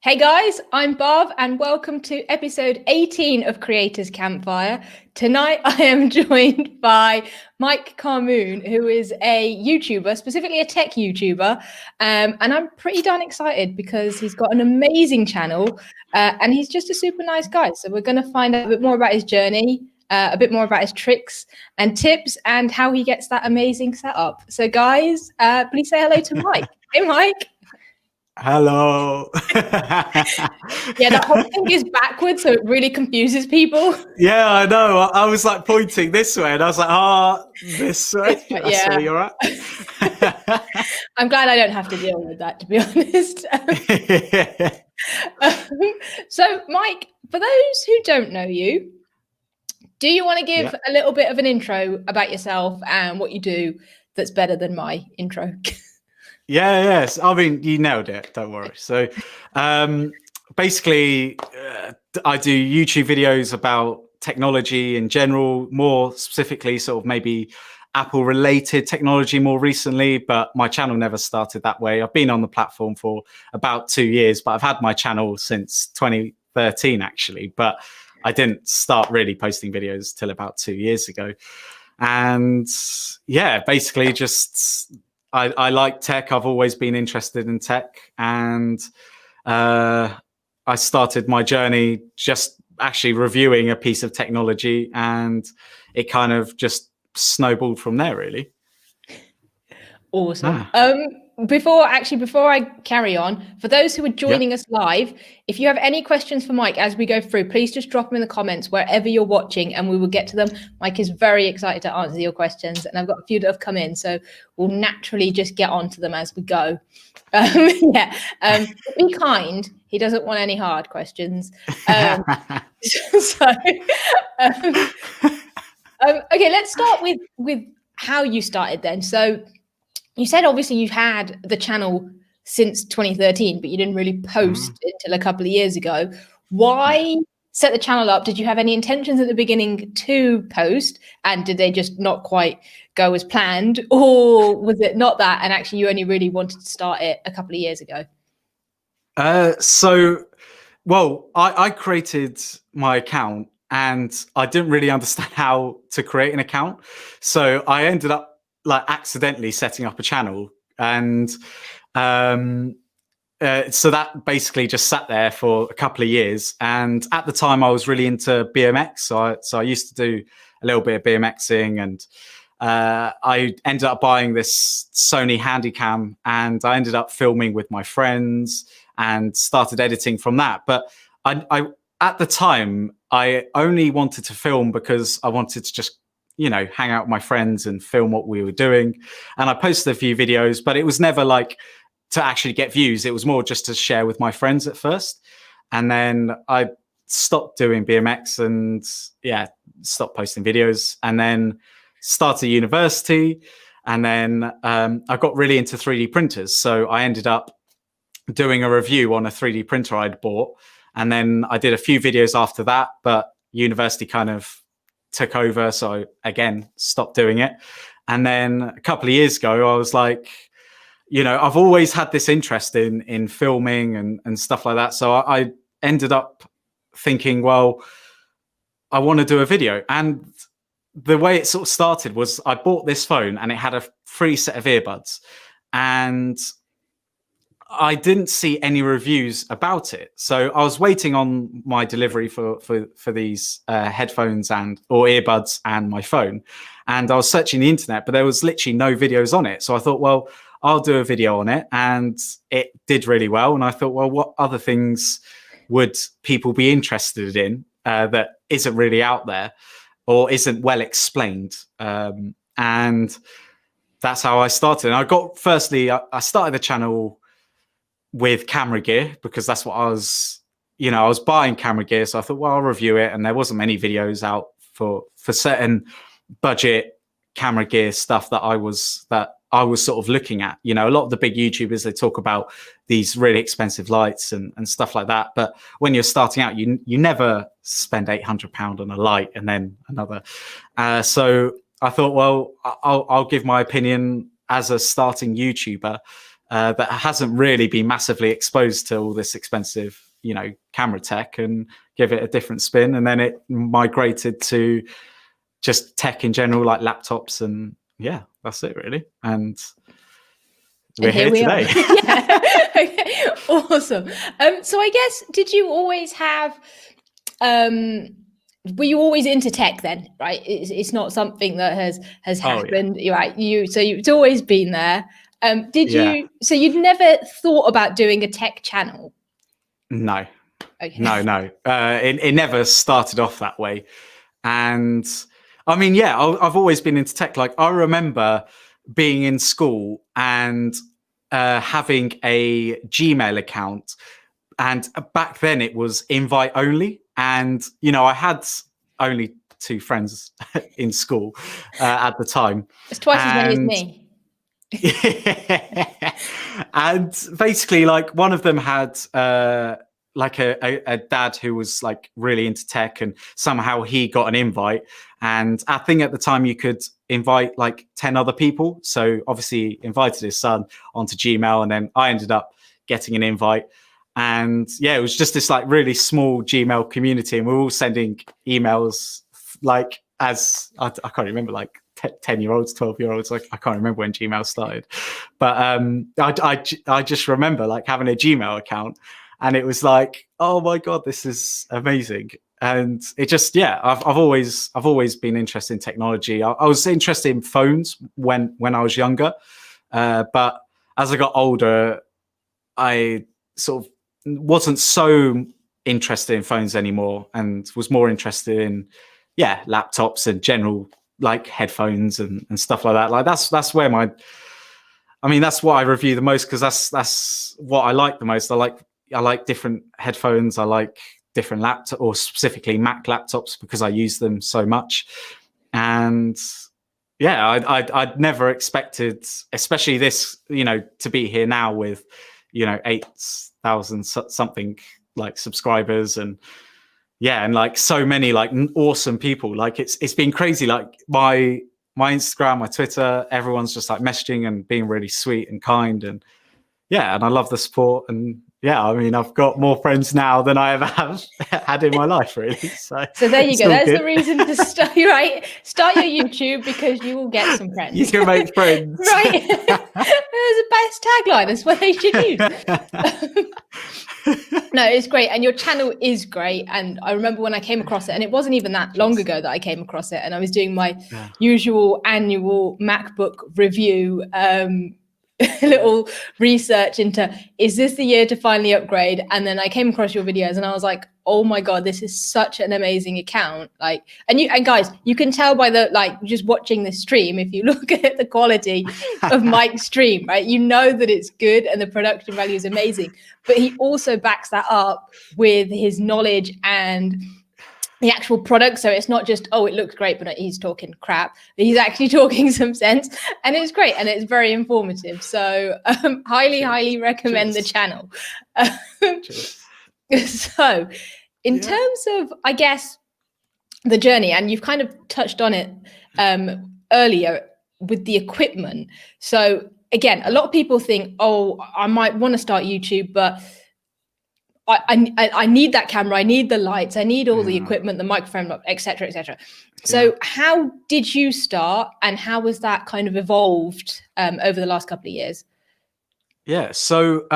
Hey guys, I'm Barb and welcome to episode 18 of Creators Campfire. Tonight I am joined by Mike Khamun, who is a YouTuber, specifically a tech YouTuber. And I'm pretty darn excited because he's got an amazing channel and he's just a super nice guy. So we're going to find out a bit more about his journey, a bit more about his tricks and tips and how he gets that amazing setup. So guys, please say hello to Mike. Hey Mike. Hello. Yeah, that whole thing is backwards, so it really confuses people. Yeah, I know. I was like pointing this way, and I was like, this way. Yeah, you're right. I'm glad I don't have to deal with that, to be honest. So, Mike, for those who don't know you, do you want to give a little bit of an intro about yourself and what you do that's better than my intro? Yes. I mean, you nailed it. Don't worry. So, basically, I do YouTube videos about technology in general, more specifically, sort of maybe Apple-related technology more recently. But my channel never started that way. I've been on the platform for about 2 years, but I've had my channel since 2013, actually. But I didn't start really posting videos till about 2 years ago. And yeah, basically just I like tech. I've always been interested in tech, and I started my journey just actually reviewing a piece of technology, and it kind of just snowballed from there, really. Awesome. Before I carry on, for those who are joining us live, if you have any questions for Mike as we go through, please just drop them in the comments wherever you're watching and we will get to them. Mike is very excited to answer your questions, and I've got a few that have come in, so we'll naturally just get on to them as we go. Be kind. He doesn't want any hard questions. Okay, let's start with how you started then. So you said obviously you've had the channel since 2013, but you didn't really post until a couple of years ago. Why set the channel up? Did you have any intentions at the beginning to post, and did they just not quite go as planned, or was it not that and actually you only really wanted to start it a couple of years ago? I created my account and I didn't really understand how to create an account. So I ended up like accidentally setting up a channel, and so that basically just sat there for a couple of years. And at the time I was really into BMX, so I used to do a little bit of BMXing, and I ended up buying this Sony Handycam, and I ended up filming with my friends and started editing from that. But I at the time I only wanted to film because I wanted to just hang out with my friends and film what we were doing. And I posted a few videos, but it was never like to actually get views. It was more just to share with my friends at first. And then I stopped doing BMX and stopped posting videos, and then started university. And then I got really into 3D printers. So I ended up doing a review on a 3D printer I'd bought. And then I did a few videos after that, but university kind of took over, so again stopped doing it. And then a couple of years ago I was like, I've always had this interest in filming and stuff like that, so I ended up thinking, well, I want to do a video. And the way it sort of started was I bought this phone and it had a free set of earbuds, and I didn't see any reviews about it. So I was waiting on my delivery for these headphones or earbuds and my phone. And I was searching the internet, but there was literally no videos on it. So I thought, well, I'll do a video on it. And it did really well. And I thought, well, what other things would people be interested in that isn't really out there or isn't well explained? And that's how I started. And I started the channel with camera gear because that's what I was buying camera gear. So I thought, well, I'll review it. And there wasn't many videos out for certain budget camera gear stuff that I was sort of looking at. A lot of the big YouTubers, they talk about these really expensive lights and stuff like that. But when you're starting out, you never spend £800 on a light and then another. So I thought, well, I'll give my opinion as a starting YouTuber. that hasn't really been massively exposed to all this expensive, camera tech, and give it a different spin. And then it migrated to just tech in general, like laptops, and yeah, that's it really. And we're here today. Yeah. Okay. Awesome. So I guess, did you always have, were you always into tech then? Right. It's not something that has happened. Oh, yeah. Right. It's always been there. So you'd never thought about doing a tech channel? No. Okay. No. It never started off that way. And I mean, yeah, I've always been into tech. Like, I remember being in school and having a Gmail account, and back then it was invite only, and I had only 2 friends in school at the time. It's twice as many as me. And basically, like, one of them had like a dad who was like really into tech, and somehow he got an invite. And I think at the time you could invite like 10 other people. So obviously invited his son onto Gmail, and then I ended up getting an invite. And yeah, it was just this like really small Gmail community, and we were all sending emails like, as I can't remember, like 10-year-olds, 12-year-olds. Like, I can't remember when Gmail started, but I just remember like having a Gmail account, and it was like, oh my God, this is amazing. And it just, yeah, I've always been interested in technology. I was interested in phones when I was younger, but as I got older, I sort of wasn't so interested in phones anymore, and was more interested in, yeah, laptops and general like headphones and stuff like that. Like that's where that's what I review the most, because that's what I like the most. I like different headphones. I like different laptops, or specifically Mac laptops, because I use them so much. And yeah, I'd never expected, especially this, to be here now with, 8,000 something like subscribers, and yeah, and like so many like awesome people. Like it's been crazy. Like my Instagram, my Twitter, everyone's just like messaging and being really sweet and kind, and yeah, and I love the support. And yeah, I mean, I've got more friends now than I ever have had in my life, really. So there you go. That's the reason to start your YouTube, because you will get some friends. You can make friends. Right. There's a best tagline. That's what they should use. No, it's great. And your channel is great. And I remember when I came across it, and it wasn't even that long ago that I came across it, and I was doing my usual annual MacBook review, little research into, is this the year to finally upgrade? And then I came across your videos, and I was like, oh my God, this is such an amazing account. Like, and guys, you can tell by the, like, just watching the stream, if you look at the quality of Mike's stream, right, you know that it's good and the production value is amazing. But he also backs that up with his knowledge and the actual product. So it's not just, oh, it looks great, but he's talking crap. But he's actually talking some sense, and it's great, and it's very informative. So highly recommend the channel. So in terms of, I guess, the journey, and you've kind of touched on it earlier with the equipment. So again, a lot of people think, oh, I might want to start YouTube, but I need that camera, I need the lights, I need all the equipment, the microphone, etc., etc. So how did you start, and how was that kind of evolved over the last couple of years? Yeah, so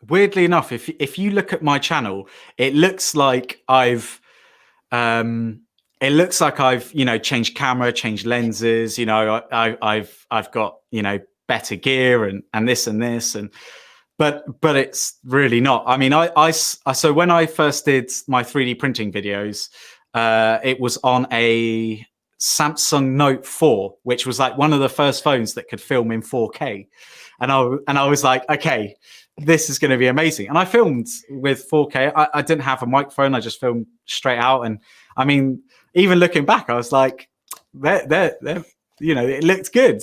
weirdly enough, if you look at my channel, it looks like I've changed camera, changed lenses. I've got better gear and this and this, and but it's really not. I mean, so when I first did my 3D printing videos, it was on a Samsung Note 4, which was like one of the first phones that could film in 4K. And I was like, okay, this is going to be amazing. And I filmed with 4K. I didn't have a microphone. I just filmed straight out. And I mean, even looking back, I was like, it looked good.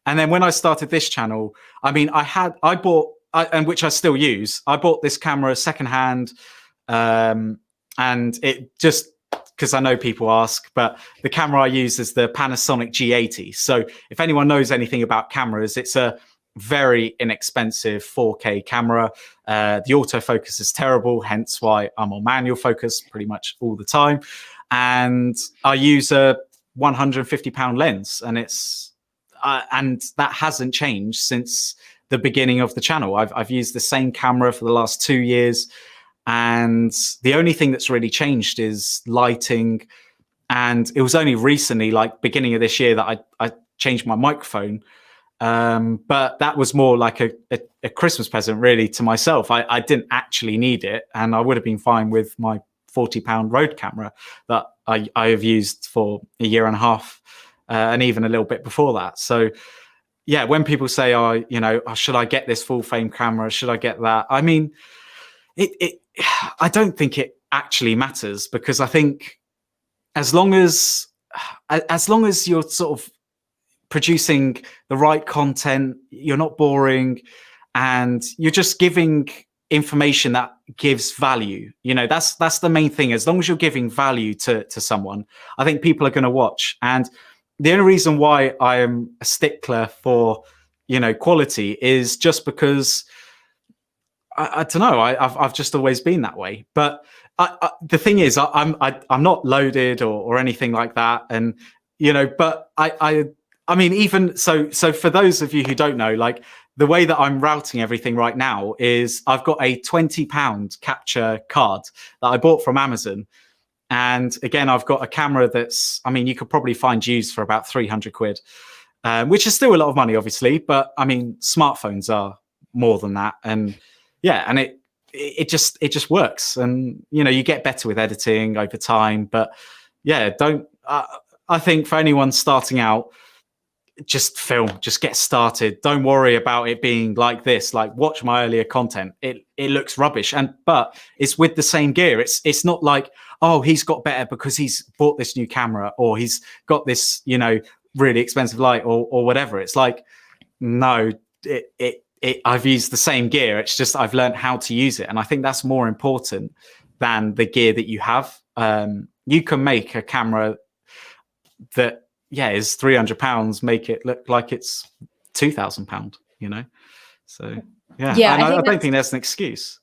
And then when I started this channel, I mean, I bought, which I still use, I bought this camera secondhand. And it just, because I know people ask, but the camera I use is the Panasonic G80. So if anyone knows anything about cameras, it's a very inexpensive 4K camera. The autofocus is terrible, hence why I'm on manual focus pretty much all the time. And I use a £150 lens, and and that hasn't changed since the beginning of the channel. I've used the same camera for the last 2 years, and the only thing that's really changed is lighting. And it was only recently, like beginning of this year, that I changed my microphone. But that was more like a Christmas present, really, to myself. I didn't actually need it, and I would have been fine with my £40 Rode camera that I have used for a year and a half, and even a little bit before that. So, yeah, when people say, "Oh, should I get this full frame camera? Should I get that?" I mean, I don't think it actually matters, because I think as long as you're sort of producing the right content, you're not boring, and you're just giving information that gives value. That's the main thing. As long as you're giving value to someone, I think people are going to watch. And the only reason why I am a stickler for quality is just because I don't know. I've just always been that way. But the thing is, I'm not loaded or anything like that, and but I mean, even so for those of you who don't know, like, the way that I'm routing everything right now is I've got a £20 capture card that I bought from Amazon. And again, I've got a camera that's, I mean, you could probably find used for about 300 quid, which is still a lot of money, obviously. But I mean, smartphones are more than that. And yeah, and it just works. And, you get better with editing over time. But yeah, I think for anyone starting out, just film, just get started. Don't worry about it being like this. Like, watch my earlier content. It looks rubbish, but it's with the same gear. It's not like, oh, he's got better because he's bought this new camera, or he's got this, really expensive light, or whatever. It's like, no, I've used the same gear. It's just I've learned how to use it, and I think that's more important than the gear that you have. You can make a camera that is £300, make it look like it's £2,000, So yeah, and I don't think there's an excuse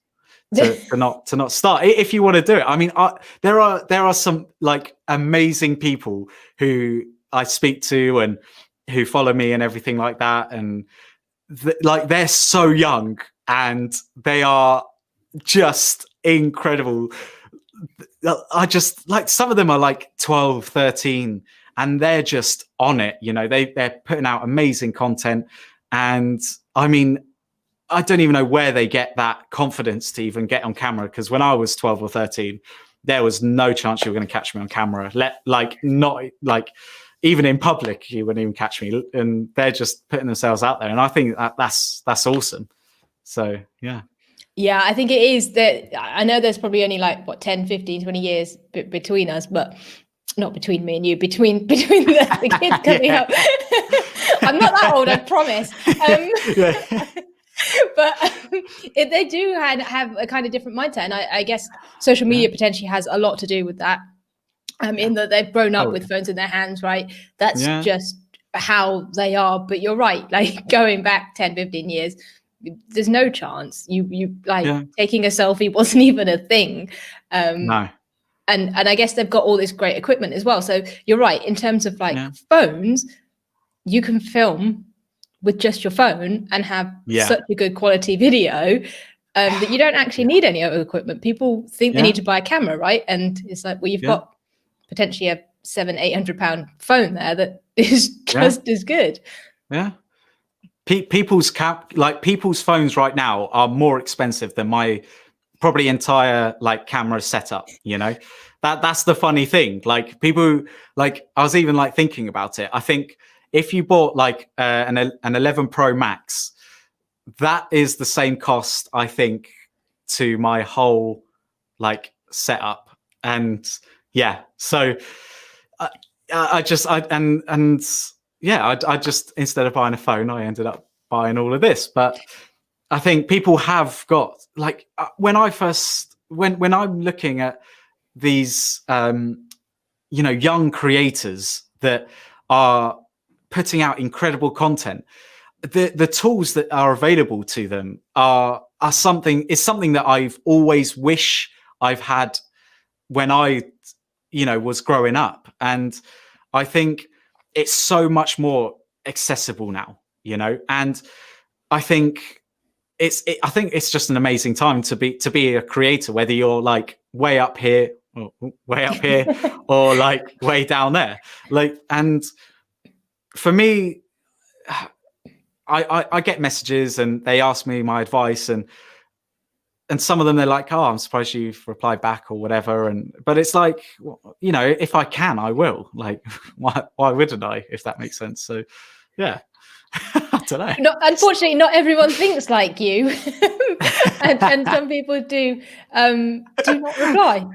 to not start if you want to do it. I mean, there are some like amazing people who I speak to and who follow me and everything like that, and like, they're so young and they are just incredible. I just, like, some of them are like 12, 13, and they're just on it. They're putting out amazing content. And I mean, I don't even know where they get that confidence to even get on camera, because when I was 12 or 13, there was no chance you were going to catch me on camera. Not like, even in public, you wouldn't even catch me. And they're just putting themselves out there. And I think that's awesome. So, yeah. Yeah, I think it is that. I know there's probably only like 10, 15, 20 years between us, but not between me and you, between the kids coming up. I'm not that old, I promise. But they do have a kind of different mindset. And I guess social media potentially has a lot to do with that. In that they've grown up with phones in their hands, right? That's just how they are. But you're right, like, going back 10, 15 years, there's no chance. Taking a selfie wasn't even a thing. No. And I guess they've got all this great equipment as well. So you're right, in terms of phones, you can film with just your phone and have such a good quality video that you don't actually need any other equipment. People think they need to buy a camera, right? And it's like, well, you've got potentially a £700-800 phone there that is just as good. Yeah. People's phones right now are more expensive than my probably entire camera setup. That's the funny thing. Like, people, like, I was even thinking about it. I think if you bought an 11 Pro Max, that is the same cost, I think, to my whole setup. And so I just instead of buying a phone, I ended up buying all of this. But I think people have got when I'm looking at these young creators that are putting out incredible content, the tools that are available to them are something that I've always wish I've had when I, was growing up. And I think it's so much more accessible now, and I think I think it's just an amazing time to be a creator, whether you're like way up here or like way down there. Like, and for me, I get messages and they ask me my advice, and some of them they're like, "Oh, I'm surprised you've replied back," or whatever. But it's like, if I can, I will. Like, why wouldn't I? If that makes sense. So, yeah. I don't know. Unfortunately, not everyone thinks like you, and some people do not reply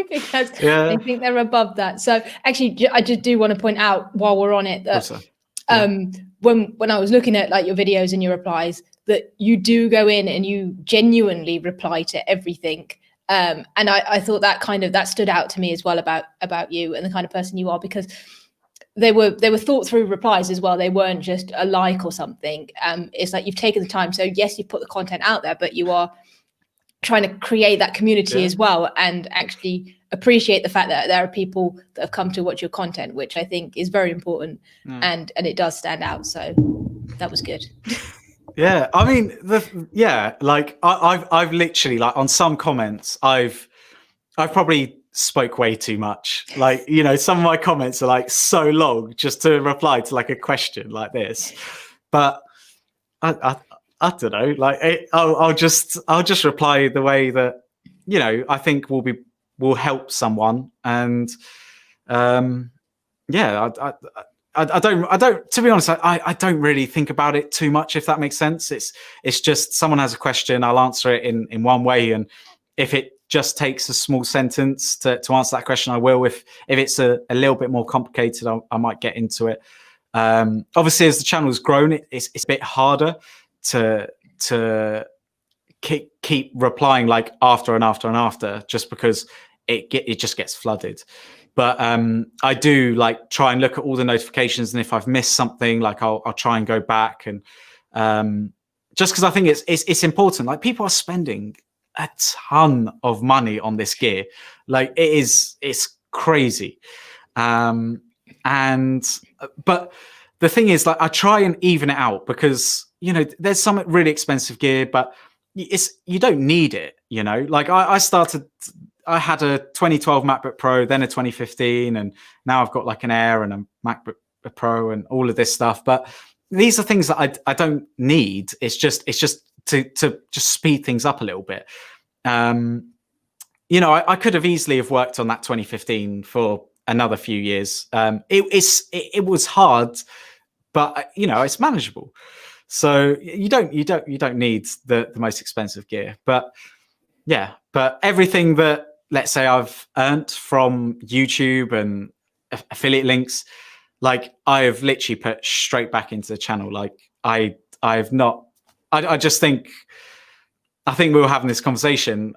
because they think they're above that. So actually, I just do want to point out while we're on it that when I was looking at like your videos and your replies, that you do go in and you genuinely reply to everything. And I thought that stood out to me as well about you and the kind of person you are, because they were thought through replies as well. They weren't just a like or something. It's like you've taken the time. So yes, you've put the content out there, but you are trying to create that community as well, and actually appreciate the fact that there are people that have come to watch your content, which I think is very important, and it does stand out. So that was good. Yeah, I mean, like I've literally, like, on some comments, I've probably spoke way too much. Like, some of my comments are like so long just to reply to like a question like this. But I don't know. Like, I'll just reply the way that I think will help someone. And I don't, to be honest, I don't really think about it too much, if that makes sense. It's just someone has a question, I'll answer it in one way. And if it just takes a small sentence to answer that question, I will. If it's a little bit more complicated, I might get into it. Obviously, as the channel's grown, it's a bit harder to keep replying like after and after and after, just because it just gets flooded. But I do like try and look at all the notifications, and if I've missed something, like I'll try and go back, and just because I think it's important. Like, people are spending a ton of money on this gear. Like, it's crazy. But the thing is, like, I try and even it out, because there's some really expensive gear, but you don't need it. Like, I had a 2012 MacBook Pro, then a 2015, and now I've got like an Air and a MacBook Pro and all of this stuff. But these are things that I don't need. It's just to just speed things up a little bit. I could have easily have worked on that 2015 for another few years. It was hard, but it's manageable. So you don't need the most expensive gear. But yeah, but everything that, let's say, I've earned from YouTube and affiliate links, like, I have literally put straight back into the channel. Like, I've not. I just think. I think we were having this conversation.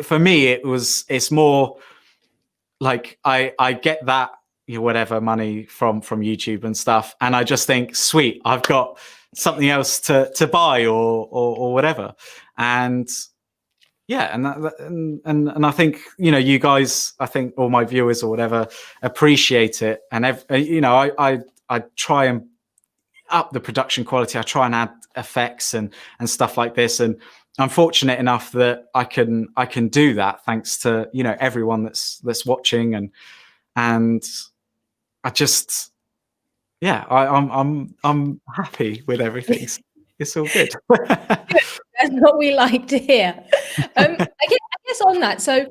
For me, it's more like I get that whatever money from YouTube and stuff, and I just think, sweet, I've got something else to buy or whatever. And yeah, and I think you guys, I think all my viewers or whatever, appreciate it. And I try and up the production quality. I try and add effects and stuff like this. And I'm fortunate enough that I can do that thanks to everyone that's watching. And I just I'm happy with everything. It's all good. That's what we like to hear. I guess on that, so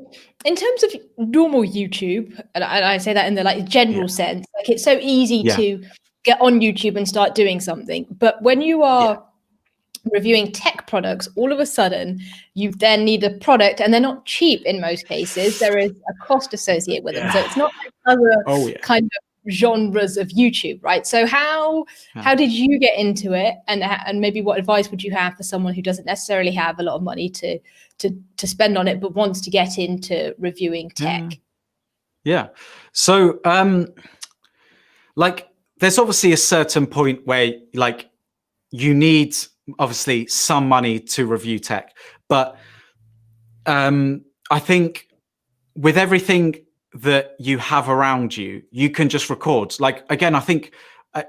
in terms of normal YouTube, and I say that in the like general sense, like, it's so easy to get on YouTube and start doing something. But when you are reviewing tech products, all of a sudden you then need a product, and they're not cheap in most cases. There is a cost associated with them. So it's not like other kind of genres of YouTube, right? So how did you get into it, and maybe what advice would you have for someone who doesn't necessarily have a lot of money to spend on it, but wants to get into reviewing tech? So like, there's obviously a certain point where, like, you need obviously some money to review tech, but I think with everything that you have around you, you can just record. Like, again, I think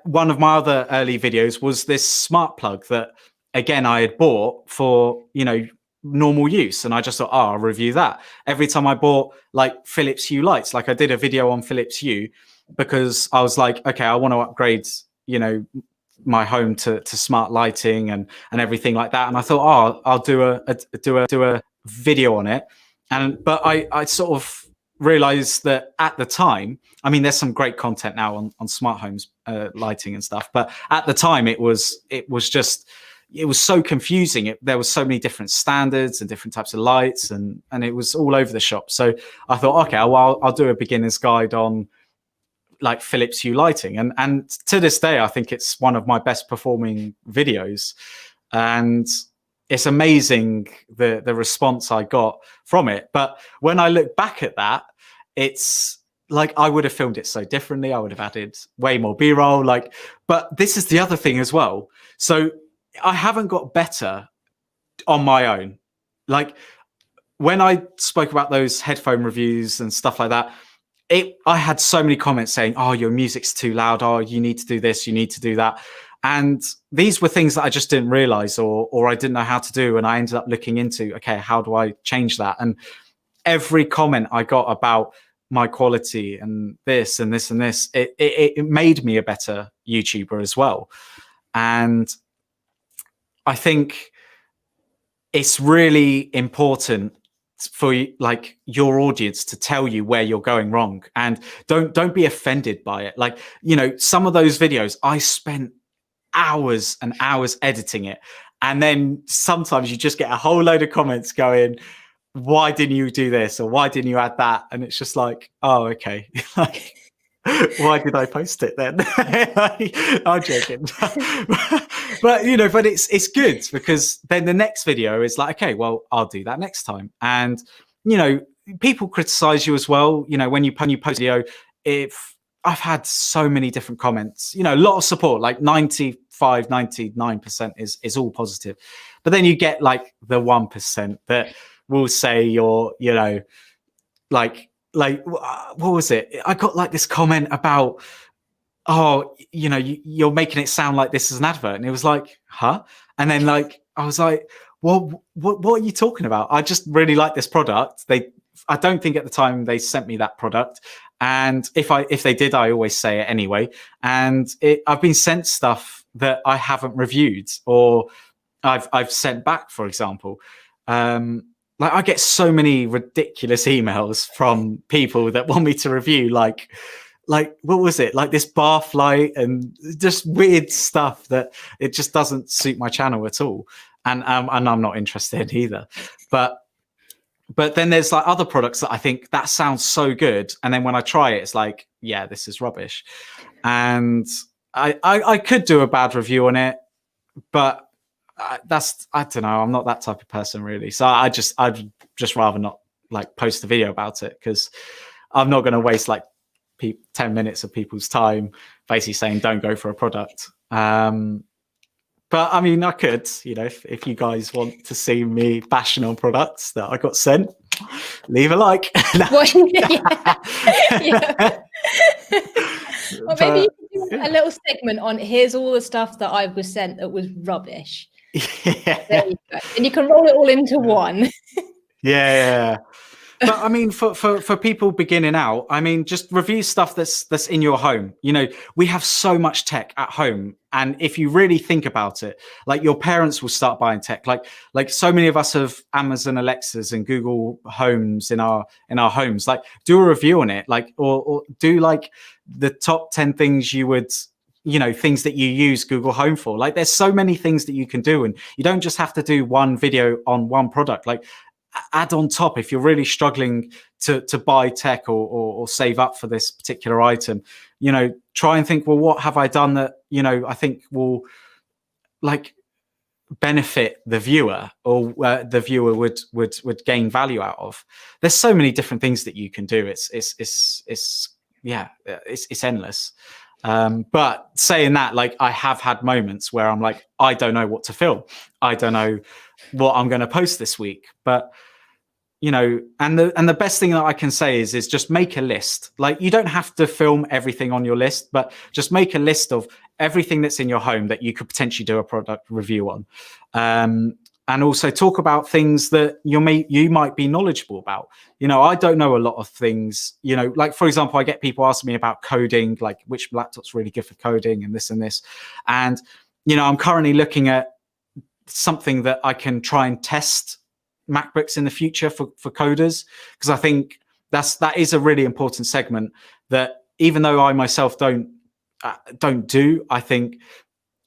one of my other early videos was this smart plug that, again, I had bought for, normal use. And I just thought, I'll review that. Every time I bought like Philips Hue lights, like I did a video on Philips Hue because I was like, okay, I want to upgrade, my home to smart lighting and everything like that. And I thought, I'll do a video on it. But I sort of realized that at the time, I mean, there's some great content now on smart homes lighting and stuff, but at the time it was so confusing. There was so many different standards and different types of lights, and it was all over the shop. So I thought, okay, well, I'll do a beginner's guide on like Philips Hue lighting, and to this day I think it's one of my best performing videos, and it's amazing the response I got from it. But when I look back at that, it's like I would have filmed it so differently. I would have added way more B-roll. But this is the other thing as well. So I haven't got better on my own. Like when I spoke about those headphone reviews and stuff like that, I had so many comments saying, "Oh, your music's too loud. Oh, you need to do this. You need to do that." And these were things that I just didn't realize or I didn't know how to do. And I ended up looking into, okay, how do I change that? And every comment I got about my quality and this and this and this, it made me a better YouTuber as well. And I think it's really important for like your audience to tell you where you're going wrong, and don't be offended by it. Like, some of those videos I spent hours and hours editing it, and then sometimes you just get a whole load of comments going, why didn't you do this, or why didn't you add that? And it's just like, oh, okay. Like, why did I post it then? I'm joking. But but it's good, because then the next video is like, okay, well, I'll do that next time. And people criticize you as well. When you post a video, if I've had so many different comments, a lot of support, like 99% is all positive. But then you get like the 1% that will say you're, like what was it? I got like this comment about, oh, you're making it sound like this is an advert. And it was like, huh? And then like, I was like, well, what are you talking about? I just really like this product. I don't think at the time they sent me that product. And if they did, I always say it anyway. And I've been sent stuff that I haven't reviewed, or I've sent back, for example. Like I get so many ridiculous emails from people that want me to review, like what was it? Like this bath light and just weird stuff that it just doesn't suit my channel at all. And I'm not interested either. But then there's like other products that I think that sounds so good, and then when I try it, it's like, yeah, this is rubbish. And I could do a bad review on it, but I don't know. I'm not that type of person really. So I'd just rather not like post a video about it, because I'm not going to waste like 10 minutes of people's time basically saying don't go for a product. But I mean, I could, if you guys want to see me bashing on products that I got sent, leave a like. Well, yeah. Well, maybe you could do a little segment on here's all the stuff that I was sent that was rubbish. Yeah. There you go. And you can roll it all into one. Yeah. But I mean, for people beginning out, I mean, just review stuff that's in your home. We have so much tech at home, and if you really think about it, like your parents will start buying tech. Like so many of us have Amazon Alexas and Google Homes in our homes. Like, do a review on it, like or do like the top 10 things you would. Things that you use Google Home for. Like, there's so many things that you can do, and you don't just have to do one video on one product. Like, add on top if you're really struggling to buy tech or save up for this particular item. Try and think, well, what have I done that I think will like benefit the viewer, or the viewer would gain value out of. There's so many different things that you can do. It's endless. But saying that, like, I have had moments where I'm like, I don't know what to film. I don't know what I'm going to post this week. But and the best thing that I can say is just make a list. Like, you don't have to film everything on your list, but just make a list of everything that's in your home that you could potentially do a product review on. And also talk about things that you might be knowledgeable about. I don't know a lot of things, like, for example, I get people asking me about coding, like which laptop's really good for coding and this and this. And, I'm currently looking at something that I can try and test MacBooks in the future for coders, because I think that is a really important segment that, even though I myself don't do, I think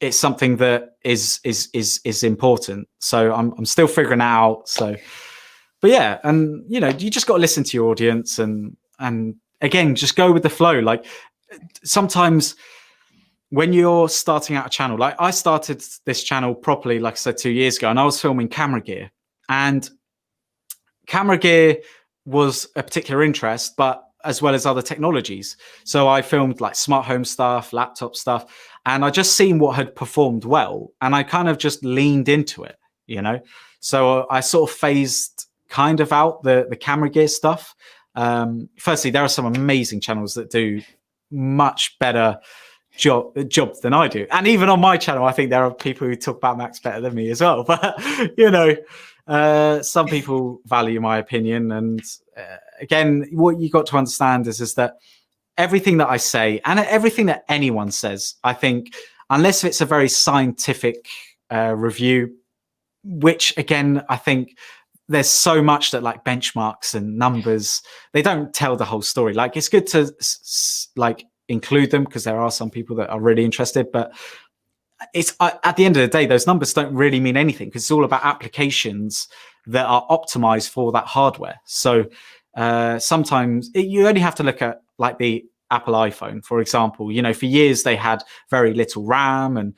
it's something that is important. So I'm still figuring it out. So, but yeah, and you just got to listen to your audience, and again, just go with the flow. Like, sometimes when you're starting out a channel, like I started this channel properly, like I said, 2 years ago, and I was filming camera gear, and camera gear was a particular interest, but as well as other technologies. So I filmed like smart home stuff, laptop stuff, and I just seen what had performed well, and I kind of just leaned into it, So I sort of phased kind of out the camera gear stuff. Firstly, there are some amazing channels that do much better job than I do, and even on my channel, I think there are people who talk about Macs better than me as well. But some people value my opinion, and again, what you got to understand is that everything that I say and everything that anyone says, I think, unless it's a very scientific review, which again, I think there's so much that, like, benchmarks and numbers, they don't tell the whole story. Like, it's good to like include them because there are some people that are really interested, but it's at the end of the day, those numbers don't really mean anything because it's all about applications that are optimized for that hardware. So sometimes you only have to look at, like, the Apple iPhone, for example. For years they had very little RAM,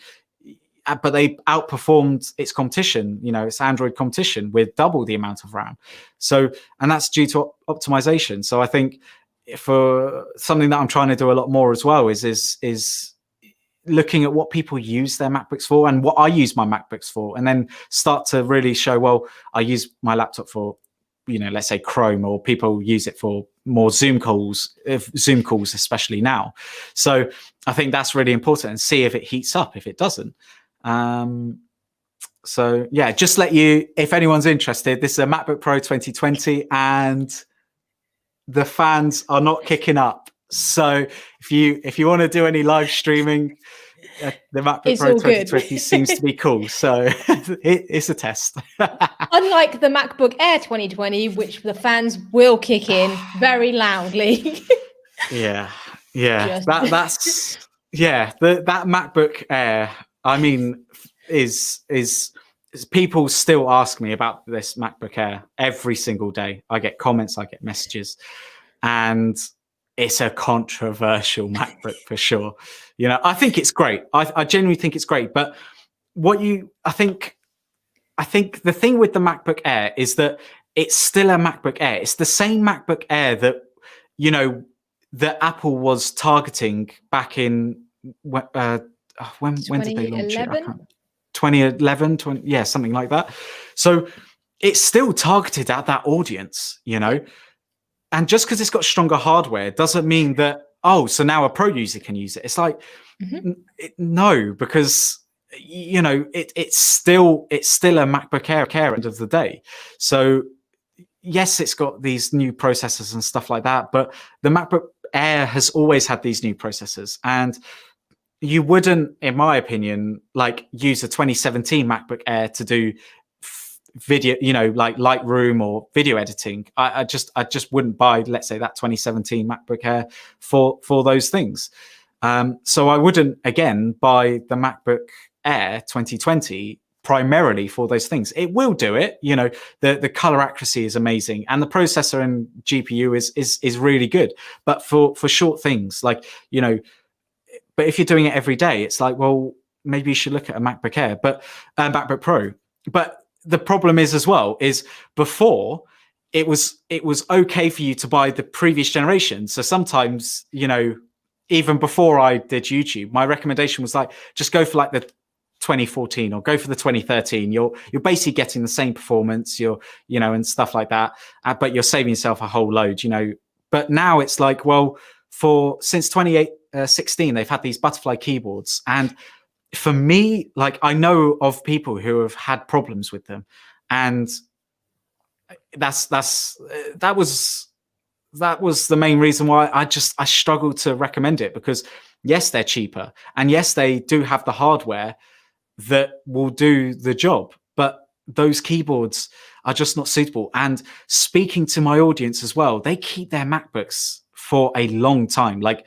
but they outperformed its competition, its Android competition, with double the amount of RAM. So, and that's due to optimization. So I think for something that I'm trying to do a lot more as well is looking at what people use their MacBooks for and what I use my MacBooks for, and then start to really show, well, I use my laptop for, let's say Chrome, or people use it for more Zoom calls, especially now. So I think that's really important, and see if it heats up. If it doesn't, so yeah, just if anyone's interested, this is a MacBook Pro 2020, and the fans are not kicking up. So if you want to do any live streaming, the MacBook Pro 2020 seems to be cool. So it's a test. Unlike the MacBook Air 2020, which the fans will kick in very loudly. yeah. That MacBook Air, I mean, is people still ask me about this MacBook Air every single day. I get comments, I get messages, and it's a controversial MacBook for sure. I think it's great. I genuinely think it's great. But I think the thing with the MacBook Air is that it's still a MacBook Air. It's the same MacBook Air that, that Apple was targeting back in when did they launch it? 2011, something like that. So it's still targeted at that audience, And just because it's got stronger hardware doesn't mean that, so now a pro user can use it. It's like, no, because it's still a MacBook Air at the end of the day. So yes, it's got these new processors and stuff like that, but the MacBook Air has always had these new processors, and you wouldn't, in my opinion, like, use a 2017 MacBook Air to do video, like Lightroom or video editing. I just wouldn't buy, let's say, that 2017 MacBook Air for those things. So I wouldn't, again, buy the MacBook Air 2020 primarily for those things. It will do it. The color accuracy is amazing, and the processor and GPU is really good. But for short things, like, but if you're doing it every day, it's like, well, maybe you should look at a MacBook Air, but MacBook Pro. But the problem is, as well, is before it was okay for you to buy the previous generation. So sometimes, even before I did YouTube, my recommendation was like, just go for like the 2014 or go for the 2013. You're basically getting the same performance, and stuff like that, but you're saving yourself a whole load, But now it's like, well, since 2016, they've had these butterfly keyboards, and for me, like, I know of people who have had problems with them, and that was the main reason why I struggle to recommend it, because yes, they're cheaper, and yes, they do have the hardware that will do the job, but those keyboards are just not suitable. And speaking to my audience as well, they keep their MacBooks for a long time. Like,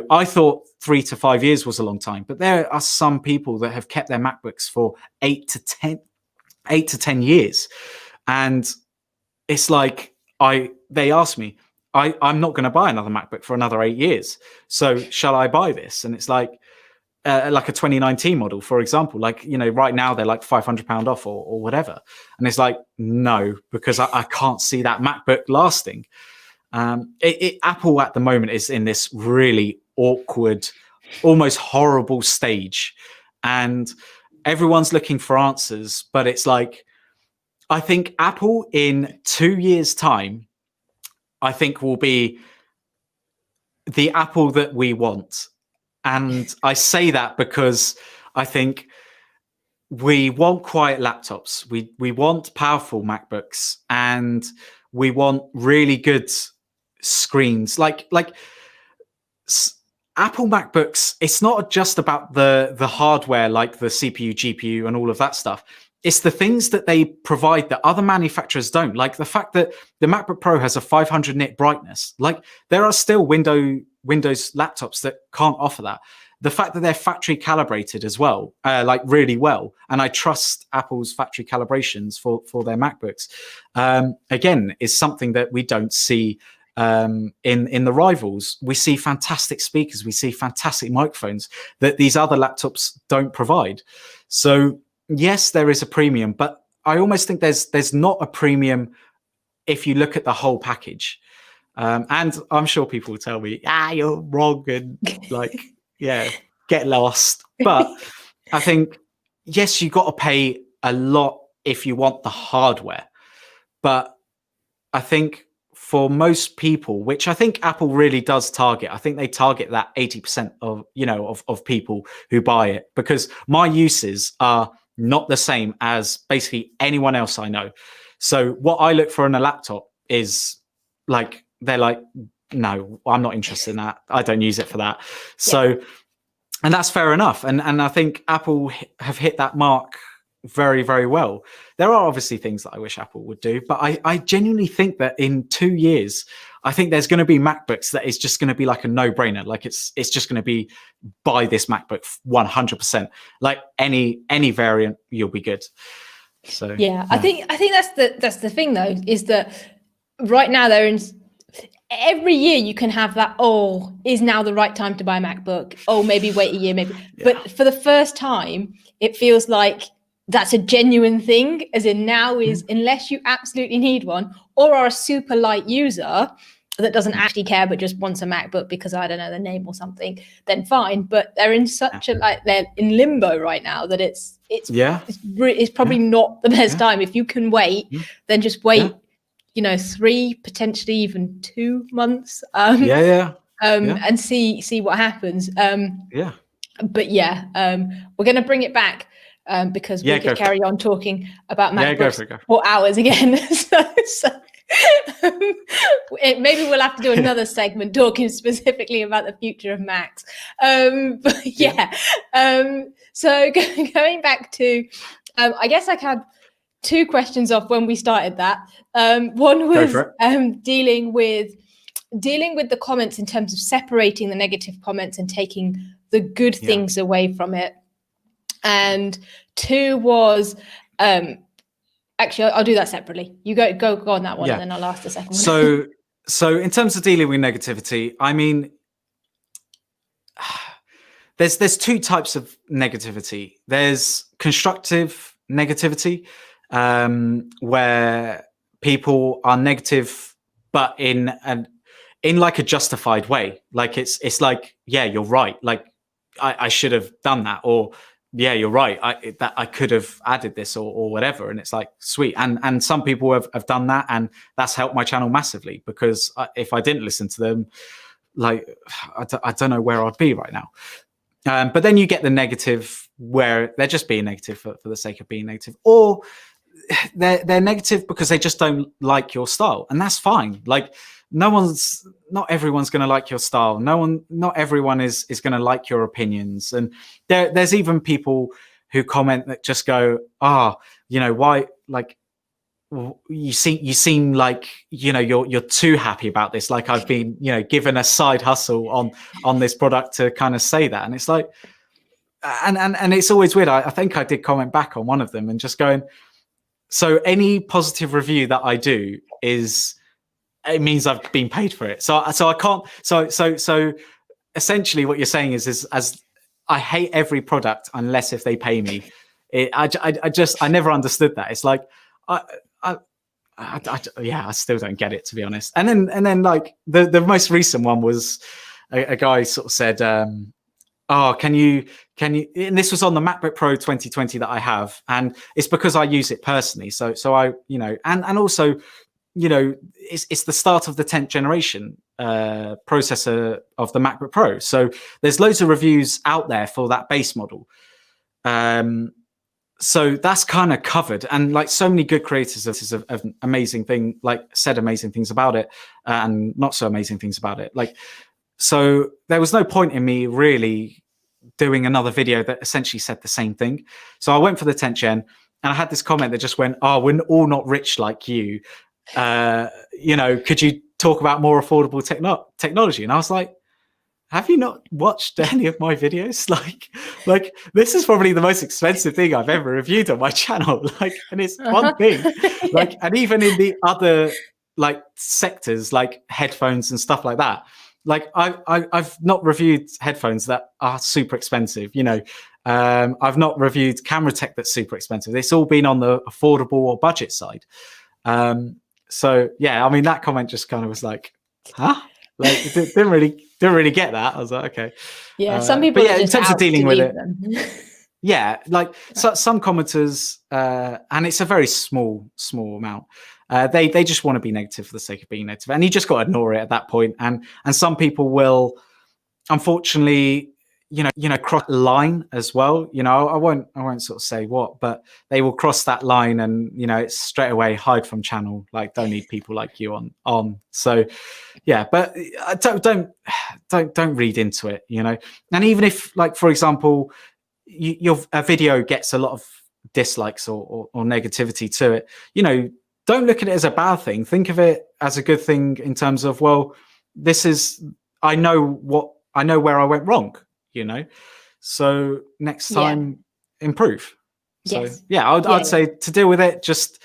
I thought 3 to 5 years was a long time, but there are some people that have kept their MacBooks for 8 to 10 years. And it's like, they asked me, I'm not going to buy another MacBook for another 8 years. So shall I buy this? And it's like a 2019 model, for example, like, right now they're like £500 off or whatever. And it's like, no, because I can't see that MacBook lasting. Apple at the moment is in this really awkward, almost horrible stage, and everyone's looking for answers. But it's like, I think Apple in 2 years' time, I think will be the Apple that we want. And I say that because I think we want quiet laptops. We want powerful MacBooks, and we want really good screens. Like Apple MacBooks, it's not just about the hardware, like the CPU, GPU, and all of that stuff. It's the things that they provide that other manufacturers don't. Like the fact that the MacBook Pro has a 500 nit brightness. Like, there are still Windows laptops that can't offer that. The fact that they're factory calibrated as well, like really well. And I trust Apple's factory calibrations for their MacBooks. Again, is something that we don't see in the rivals. We see fantastic speakers, we see fantastic microphones that these other laptops don't provide. So yes, there is a premium, but I almost think there's not a premium if you look at the whole package. And I'm sure people will tell me, you're wrong, and like, yeah, get lost. But I think, yes, you got to pay a lot if you want the hardware. But I think for most people, which I think Apple really does target, I think they target that 80% of people who buy it, because my uses are not the same as basically anyone else I know. So what I look for in a laptop is like, they're like, no, I'm not interested in that. I don't use it for that. So, and that's fair enough. And I think Apple have hit that mark very, very well. There are obviously things that I wish Apple would do, but I genuinely think that in 2 years, I think there's going to be MacBooks that is just going to be like a no-brainer. Like it's just going to be, buy this MacBook 100%. Like any variant, you'll be good. So yeah. I think that's the thing though, is that right now they're in. Every year you can have that, is now the right time to buy a MacBook? Maybe wait a year, maybe. Yeah. But for the first time, it feels like that's a genuine thing, as in now is, unless you absolutely need one or are a super light user that doesn't actually care but just wants a MacBook because, I don't know, the name or something, then fine. But they're in such they're in limbo right now that it's probably not the best time. If you can wait, then just wait. 3, potentially even 2 months. And see what happens. But we're going to bring it back because we could carry on talking about MacBooks for hours again. Maybe we'll have to do another segment talking specifically about the future of Macs. So going back to, I guess I had 2 questions off when we started that. One was dealing with the comments in terms of separating the negative comments and taking the good things away from it. And 2 was actually I'll do that separately. You go on that one, and then I'll ask the second one. So in terms of dealing with negativity, I mean, there's 2 types of negativity. There's constructive negativity, where people are negative, but in in like a justified way. Like it's like, yeah, you're right. Like I should have done that, or yeah, you're right. I could have added this or whatever. And it's like, sweet. And some people have done that, and that's helped my channel massively, because if I didn't listen to them, like, I don't know where I'd be right now. But then you get the negative where they're just being negative for the sake of being negative, or they're negative because they just don't like your style, and that's fine. Like not everyone's going to like your style. Not everyone is going to like your opinions. And there's even people who comment that just go, why, like, you seem like, you're too happy about this. Like I've been, given a side hustle on this product to kind of say that. And it's like, and it's always weird. I think I did comment back on one of them and just going, so any positive review that I do it means I've been paid for it. So I can't. So essentially, what you're saying is as I hate every product unless if they pay me. I never understood that. It's like I still don't get it, to be honest. And then like the most recent one was a guy sort of said, can you? And this was on the MacBook Pro 2020 that I have, and it's because I use it personally. So I, and also, it's the start of the 10th generation processor of the MacBook Pro. So there's loads of reviews out there for that base model. So that's kind of covered, and like so many good creators of amazing thing, like said amazing things about it, and not so amazing things about it. Like, so there was no point in me really doing another video that essentially said the same thing. So I went for the 10th gen, and I had this comment that just went, we're all not rich like you. Could you talk about more affordable technology? And I was like, have you not watched any of my videos? Like this is probably the most expensive thing I've ever reviewed on my channel. Like, and it's one thing. Like, and even in the other like sectors, like headphones and stuff like that. Like I've not reviewed headphones that are super expensive. I've not reviewed camera tech that's super expensive. It's all been on the affordable or budget side. So yeah, I mean that comment just kind of was like, huh? Like didn't really get that. I was like, okay. Yeah, some people. But yeah, are in terms of dealing with it, yeah, like Yeah. some commenters, and it's a very small amount. They just want to be negative for the sake of being negative, and you just got to ignore it at that point. And some people will, unfortunately, cross the line as well. I won't sort of say what, but they will cross that line, and it's straight away hide from channel. Like, don't need people like you on. So yeah, but don't read into it. And even if, like, for example, your video gets a lot of dislikes or negativity to it, don't look at it as a bad thing. Think of it as a good thing in terms of, well, I know where I went wrong. So next time improve. So Yes. yeah, I'd say to deal with it, just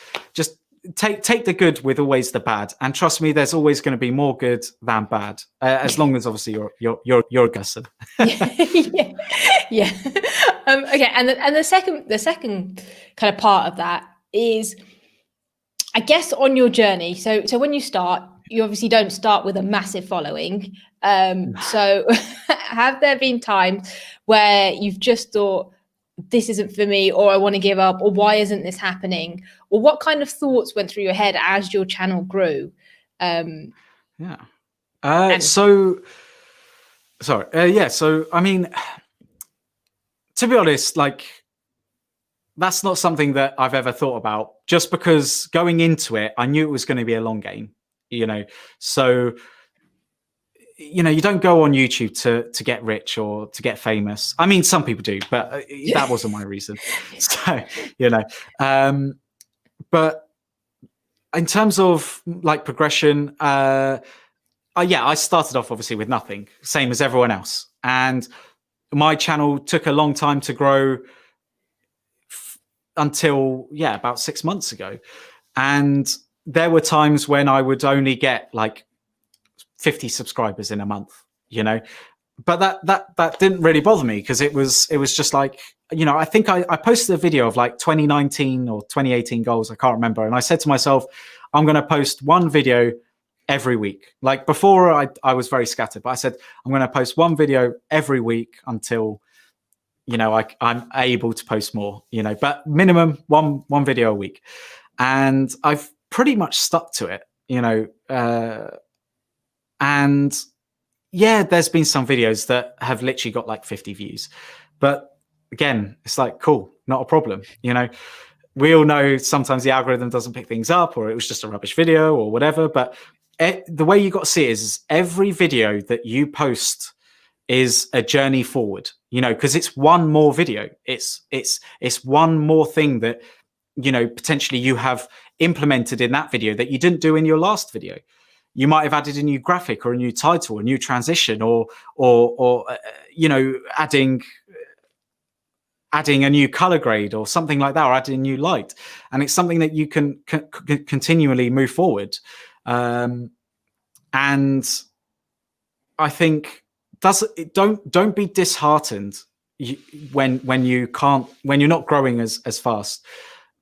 take the good with always the bad, and trust me, there's always going to be more good than bad, as long as obviously you're a person. Yeah. Okay, and the second kind of part of that is, I guess, on your journey. So when you start, you obviously don't start with a massive following. So have there been times where you've just thought, this isn't for me, or I want to give up, or why isn't this happening? Or what kind of thoughts went through your head as your channel grew? So I mean, to be honest, like, that's not something that I've ever thought about, just because going into it, I knew it was going to be a long game, so you don't go on YouTube to get rich or to get famous. I mean, some people do, but that wasn't my reason. So, but in terms of like progression, I started off obviously with nothing, same as everyone else. And my channel took a long time to grow until about 6 months ago. And there were times when I would only get like 50 subscribers in a month, but that didn't really bother me, because it was just like, I think I posted a video of like 2019 or 2018 goals, I can't remember, and I said to myself, I'm going to post one video every week. Like before, I was very scattered, but I said I'm going to post one video every week until, you know, I'm able to post more, you know, but minimum one video a week. And I've pretty much stuck to it, you know, and yeah, there's been some videos that have literally got like 50 views, but again, it's like, cool, not a problem. You know, we all know sometimes the algorithm doesn't pick things up, or it was just a rubbish video or whatever. But the way you got to see it is every video that you post is a journey forward, you know, because it's one more video. It's one more thing that, you know, potentially you have implemented in that video that you didn't do in your last video. You might have added a new graphic or a new title, a new transition, or you know, adding a new color grade or something like that, or adding a new light. And it's something that you can continually move forward. And I think don't be disheartened when you're not growing as fast,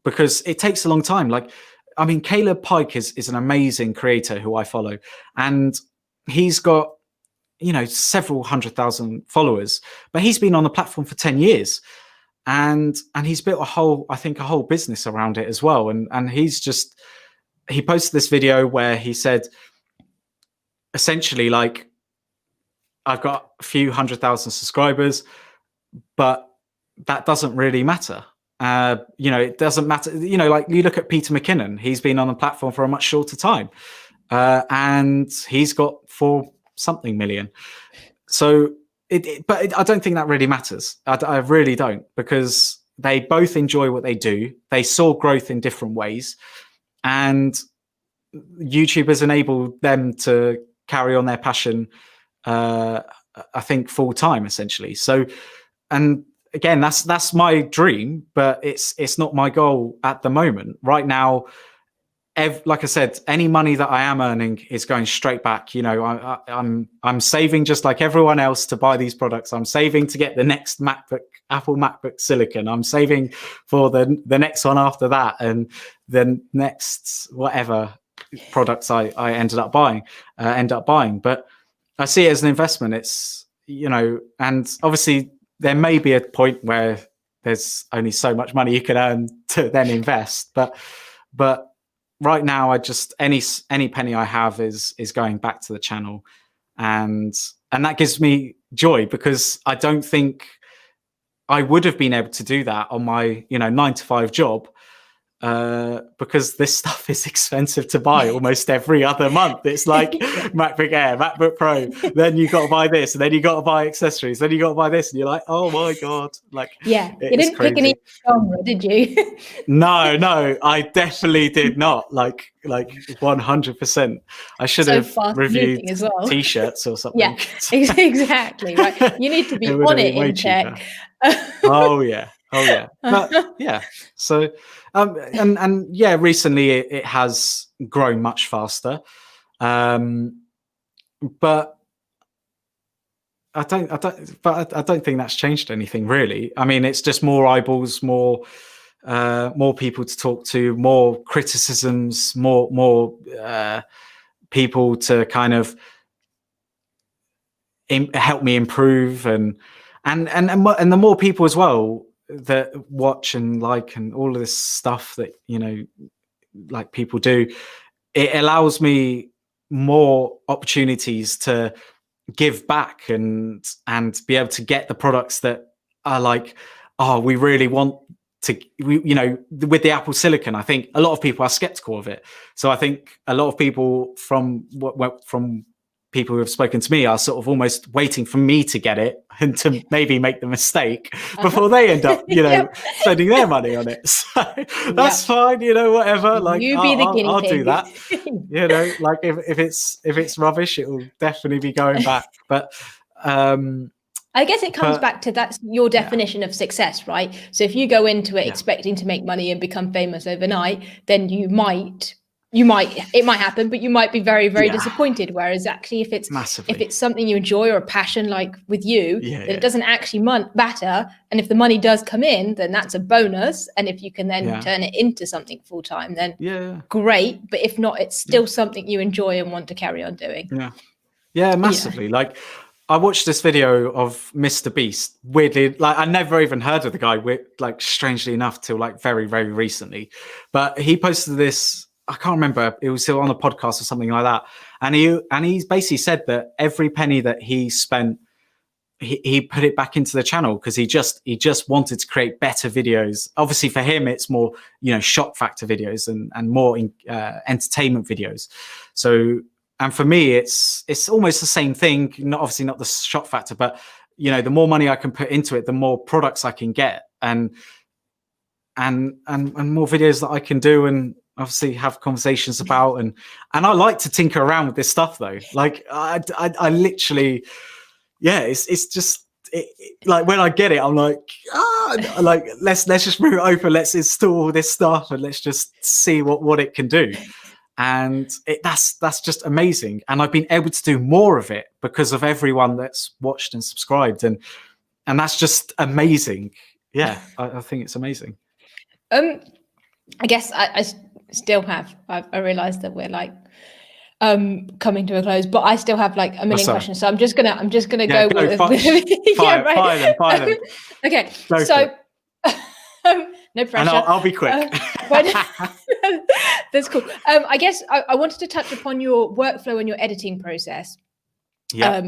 because it takes a long time. Like, I mean, Caleb Pike is an amazing creator who I follow, and he's got, you know, several 100,000 followers, but he's been on the platform for 10 years, and he's built a whole business around it as well. And he posted this video where he said, essentially, like, I've got a few 100,000 subscribers, but that doesn't really matter. You know, it doesn't matter. You know, like, you look at Peter McKinnon, he's been on the platform for a much shorter time, and he's got 4-something million. So, but I don't think that really matters. I really don't, because they both enjoy what they do. They saw growth in different ways, and YouTube has enabled them to carry on their passion, I think, full time, essentially. So, and again, that's my dream, but it's not my goal at the moment. Right now, like I said, any money that I am earning is going straight back. You know, I'm saving just like everyone else to buy these products. I'm saving to get the next Apple MacBook Silicon. I'm saving for the next one after that, and the next whatever products I end up buying. But I see it as an investment. It's, you know, and obviously there may be a point where there's only so much money you can earn to then invest, but right now, I just any penny I have is going back to the channel, and that gives me joy, because I don't think I would have been able to do that on my, you know, 9-to-5 job, because this stuff is expensive to buy almost every other month. It's like MacBook Air, MacBook Pro, then you got to buy this, and then you got to buy accessories, then you got to buy this, and you're like, oh my god, like, yeah, you didn't pick any genre, did you? No, I definitely did not. Like 100%. I should have reviewed as well. T-shirts or something. Yeah, exactly. Right, you need to be on it in tech. Oh yeah. But yeah, so and yeah, recently it has grown much faster, but I don't think that's changed anything really. I mean, it's just more eyeballs, more people to talk to, more criticisms, more people to kind of help me improve, and the more people as well that watch and like and all of this stuff that, you know, like people do, it allows me more opportunities to give back and be able to get the products that are like, oh, we really want to, you know, with the Apple Silicon, I think a lot of people are skeptical of it. So I think a lot of people from people who have spoken to me are sort of almost waiting for me to get it and to maybe make the mistake before they end up, you know, spending their money on it. So that's fine, you know, whatever. Like, I'll do that. You know, like if it's rubbish, it will definitely be going back. But I guess it comes back to that's your definition of success, right? So if you go into it expecting to make money and become famous overnight, then you might it might happen, but you might be very, very Yeah. disappointed. Whereas actually, if Massively. it's something you enjoy or a passion, like with you, Yeah, then it doesn't actually matter. And if the money does come in, then that's a bonus. And if you can then turn it into something full time, then great. But if not, it's still something you enjoy and want to carry on doing. Yeah, massively. Like, I watched this video of Mr. Beast. Weirdly, like, I never even heard of the guy. Like, strangely enough, till like very, very recently. But he posted this. I can't remember. It was still on a podcast or something like that. And he basically said that every penny that he spent, he put it back into the channel because he just wanted to create better videos. Obviously, for him, it's more shock factor videos and more entertainment videos. So. And for me, it's almost the same thing. Obviously not the shock factor, but the more money I can put into it, the more products I can get, and more videos that I can do, and obviously have conversations about. And I like to tinker around with this stuff, though. Like I literally, it's just like when I get it, I'm like, like let's just move it open, let's install this stuff, and let's just see what it can do. And that's just amazing. And I've been able to do more of it because of everyone that's watched and subscribed. And that's just amazing. Yeah, I think it's amazing. I guess I still have, I realized that we're like coming to a close, but I still have like a million questions. So I'm just gonna go with fire them. Okay, so no pressure. And I'll be quick. That's cool. I guess I wanted to touch upon your workflow and your editing process. Yeah.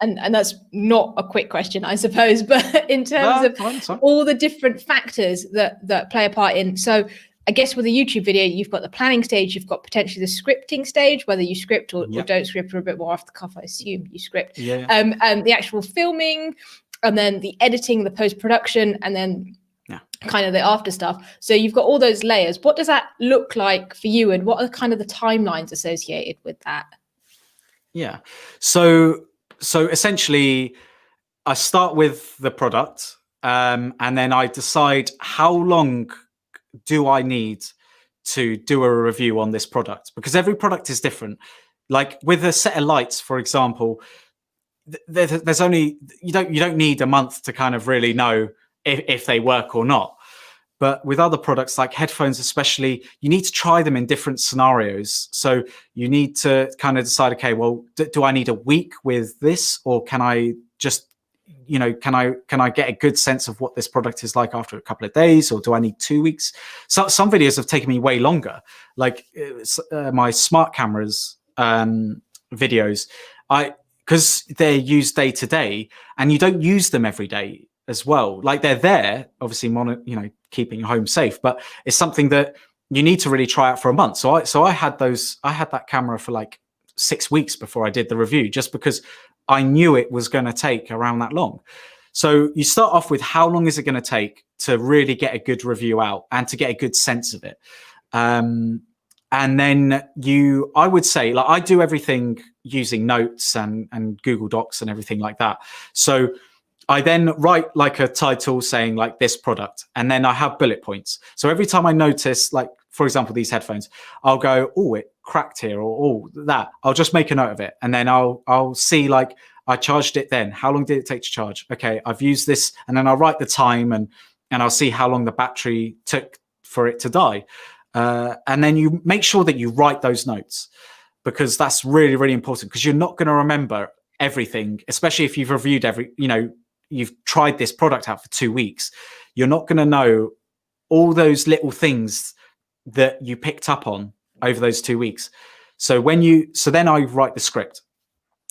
And that's not a quick question, I suppose, but in terms of all the different factors that play a part in. So I guess with a YouTube video, you've got the planning stage, you've got potentially the scripting stage, whether you script or don't script, or a bit more off the cuff, I assume you script. And the actual filming, and then the editing, the post-production, and then kind of the after stuff. So you've got all those layers. What does that look like for you, and what are kind of the timelines associated with that? Yeah. So essentially I start with the product, and then I decide how long do I need to do a review on this product, because every product is different. Like with a set of lights, for example, there's only, you don't need a month to kind of really know if they work or not. But with other products like headphones especially, you need to try them in different scenarios. So you need to kind of decide, okay, well, do I need a week with this, or can I just, can I get a good sense of what this product is like after a couple of days, or do I need 2 weeks? So some videos have taken me way longer, like my smart cameras videos, because they're used day to day, and you don't use them every day as well. Like they're there, obviously, keeping your home safe, but it's something that you need to really try out for a month. So I had that camera for like 6 weeks before I did the review, just because I knew it was going to take around that long. So you start off with how long is it going to take to really get a good review out and to get a good sense of it. And then I would say, like, I do everything using notes and Google Docs and everything like that. So I then write like a title saying like this product, and then I have bullet points. So every time I notice, like, for example, these headphones, I'll go, oh, it cracked here, or oh, that. I'll just make a note of it. And then I'll see, like, I charged it then. How long did it take to charge? Okay, I've used this. And then I'll write the time, and I'll see how long the battery took for it to die. And then you make sure that you write those notes, because that's really, really important, because you're not going to remember everything, especially if you've reviewed you've tried this product out for 2 weeks. You're not going to know all those little things that you picked up on over those 2 weeks. So then I write the script,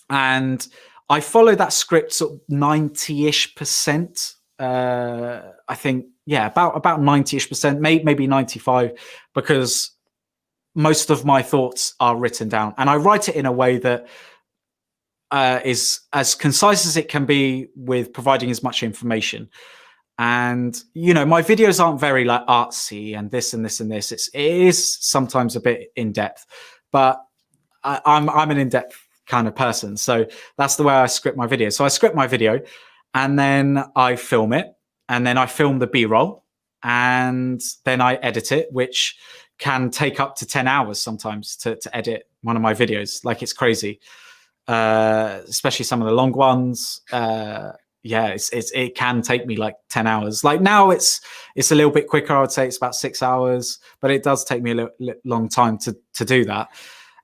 and I follow that script sort of 90-ish%. I think, about 90-ish%, maybe 95, because most of my thoughts are written down, and I write it in a way that is as concise as it can be, with providing as much information. And my videos aren't very like artsy and this and this and this. It is sometimes a bit in depth, but I'm an in-depth kind of person, so that's the way I script my video. So I script my video, and then I film it, and then I film the B-roll, and then I edit it, which can take up to 10 hours sometimes to edit one of my videos. Like, it's crazy. Especially some of the long ones. It can take me like 10 hours. Like now it's a little bit quicker. I would say it's about 6 hours, but it does take me a long time to do that.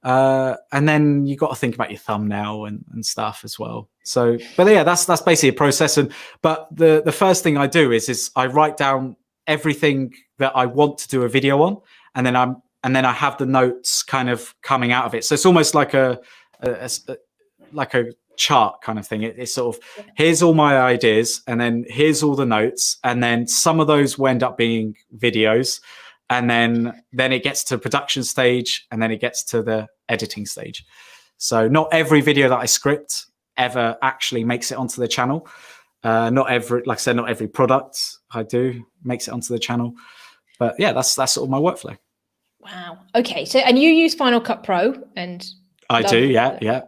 And then you got to think about your thumbnail and stuff as well. So, but yeah, that's basically a process. But the first thing I do is I write down everything that I want to do a video on, and then I have the notes kind of coming out of it. So it's almost like a chart kind of thing. It's sort of, here's all my ideas, and then here's all the notes, and then some of those will end up being videos, and then it gets to production stage, and then it gets to the editing stage. So not every video that I script ever actually makes it onto the channel. Not every product I do makes it onto the channel. But yeah, that's sort of my workflow. Wow. Okay. So, and you use Final Cut Pro, and I do. Yeah.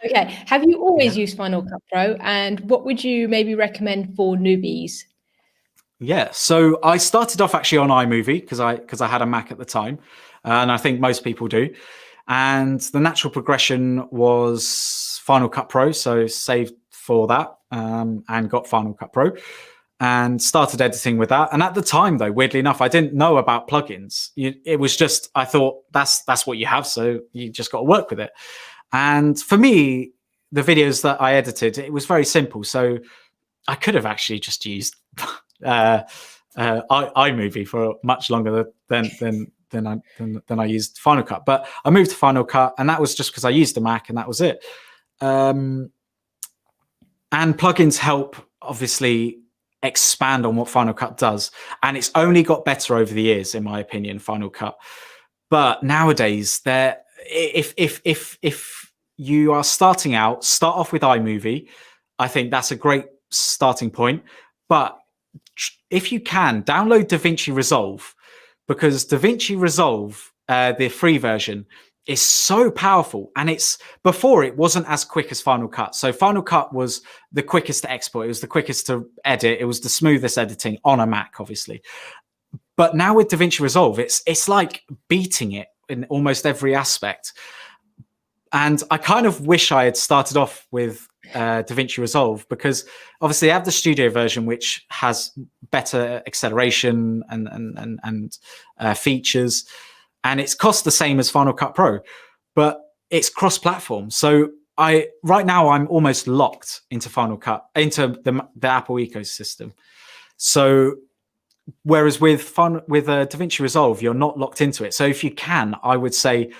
Okay. Have you always used Final Cut Pro, and what would you maybe recommend for newbies? Yeah. So I started off actually on iMovie because I had a Mac at the time, and I think most people do. And the natural progression was Final Cut Pro, so saved for that, and got Final Cut Pro and started editing with that. And at the time, though, weirdly enough, I didn't know about plugins. It was just, I thought that's what you have, so you just got to work with it. And for me, the videos that I edited, it was very simple. So I could have actually just used iMovie for much longer than I used Final Cut. But I moved to Final Cut, and that was just because I used the Mac, and that was it. And plugins help, obviously, expand on what Final Cut does, and it's only got better over the years, in my opinion, Final Cut. But nowadays, if you are starting out, start off with iMovie. I think that's a great starting point. But if you can, download DaVinci Resolve, because DaVinci Resolve, the free version, is so powerful. And before it wasn't as quick as Final Cut. So Final Cut was the quickest to export. It was the quickest to edit. It was the smoothest editing on a Mac, obviously. But now with DaVinci Resolve, it's like beating it in almost every aspect. And I kind of wish I had started off with DaVinci Resolve, because obviously I have the studio version, which has better acceleration and features, and it's cost the same as Final Cut Pro, but it's cross-platform. So right now I'm almost locked into Final Cut, into the Apple ecosystem. So whereas with DaVinci Resolve, you're not locked into it. So if you can, I would say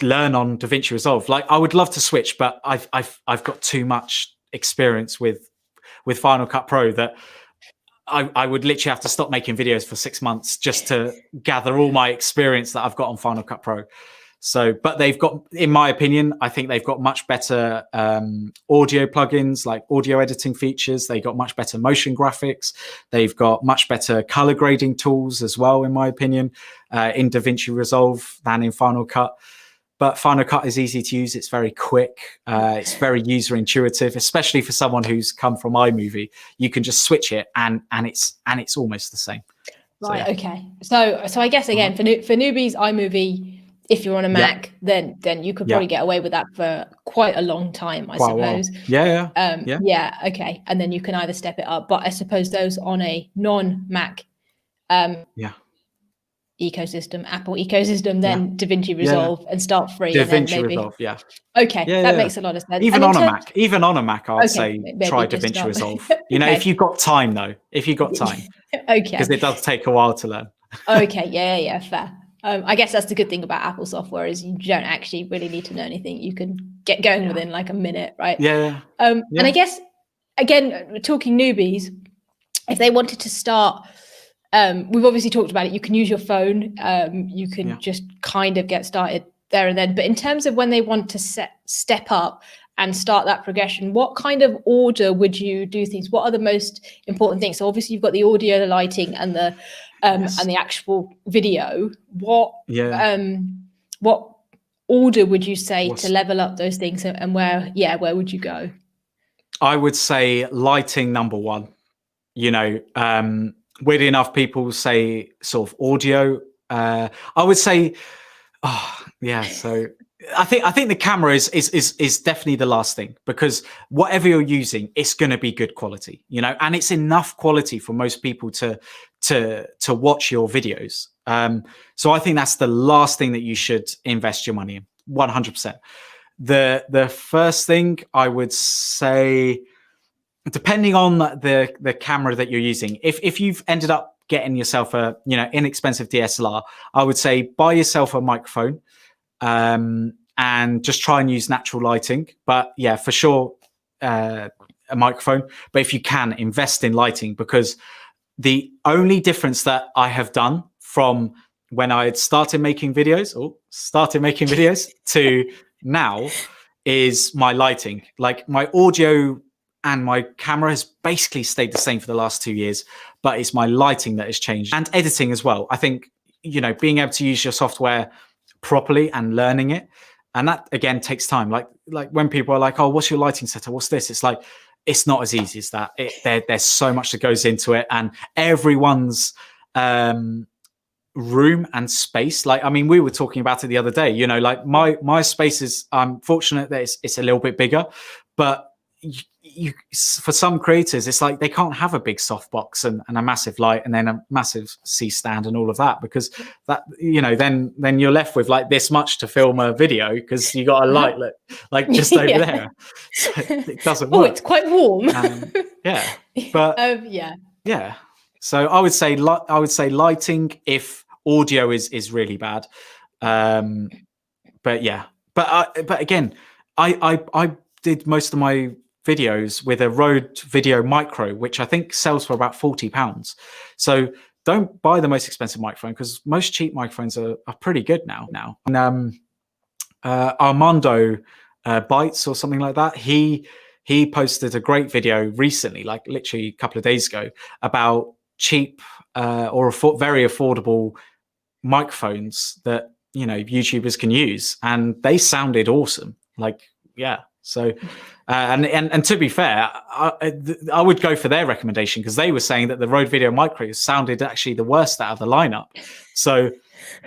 learn on DaVinci Resolve. Like, I would love to switch, but I've got too much experience with Final Cut Pro that I would literally have to stop making videos for 6 months just to gather all my experience that I've got on Final Cut Pro. So, but they've got, in my opinion, I think they've got much better audio plugins, like audio editing features. They got much better motion graphics. They've got much better color grading tools as well, in my opinion, in DaVinci Resolve than in Final Cut. But Final Cut is easy to use. It's very quick. It's very user intuitive, especially for someone who's come from iMovie. You can just switch it, and it's almost the same. Right. So, yeah. Okay. So I guess again, for newbies, iMovie, if you're on a Mac, then you could probably get away with that for quite a long time, I suppose. Yeah. Yeah. Okay. And then you can either step it up, but I suppose those on a non-Mac ecosystem, Apple ecosystem, then DaVinci Resolve and start free. DaVinci Resolve, Okay, that makes a lot of sense. Even on a Mac, I'd say try DaVinci Resolve. You know, if you've got time, though, okay, because it does take a while to learn. Okay, yeah, fair. I guess that's the good thing about Apple software, is you don't actually really need to know anything. You can get going within like a minute, right? And I guess, again, talking newbies, if they wanted to start, we've obviously talked about it. You can use your phone. You can just kind of get started there and then. But in terms of when they want to step up and start that progression, what kind of order would you do things? What are the most important things? So obviously you've got the audio, the lighting, and the and the actual video. What order would you say to level up those things, and where would you go? I would say lighting number one. You know, weirdly enough, people say sort of audio I would say, oh yeah. So I think the camera is definitely the last thing, because whatever you're using, it's going to be good quality, you know, and it's enough quality for most people to watch your videos. So I think that's the last thing that you should invest your money in, 100%. The first thing I would say, depending on the camera that you're using, if you've ended up getting yourself a inexpensive DSLR, I would say buy yourself a microphone, and just try and use natural lighting. But yeah, for sure, a microphone. But if you can, invest in lighting, because the only difference that I have done from when I had started making videos to now is my lighting. Like, my audio and my camera has basically stayed the same for the last 2 years, but it's my lighting that has changed, and editing as well. I think, being able to use your software properly and learning it, and that again takes time. Like when people are like, "Oh, what's your lighting setup? What's this?" It's like, it's not as easy as that. There's so much that goes into it, and everyone's room and space. Like, I mean, we were talking about it the other day. Like my space is. I'm fortunate that it's a little bit bigger, but you for some creators, it's like they can't have a big softbox and a massive light and then a massive C stand and all of that, because that then you're left with like this much to film a video, because you got a light like just over there, so it doesn't work. Oh, it's quite warm. Yeah, but yeah. So I would say lighting if audio is really bad. But yeah, but again, I did most of my videos with a Rode Video Micro, which I think sells for about £40. So don't buy the most expensive microphone, because most cheap microphones are pretty good now. And Armando Bites or something like that, he posted a great video recently, like literally a couple of days ago, about cheap or very affordable microphones that YouTubers can use, and they sounded awesome. Like, yeah. So and to be fair, I would go for their recommendation, because they were saying that the Rode Video Micro sounded actually the worst out of the lineup. So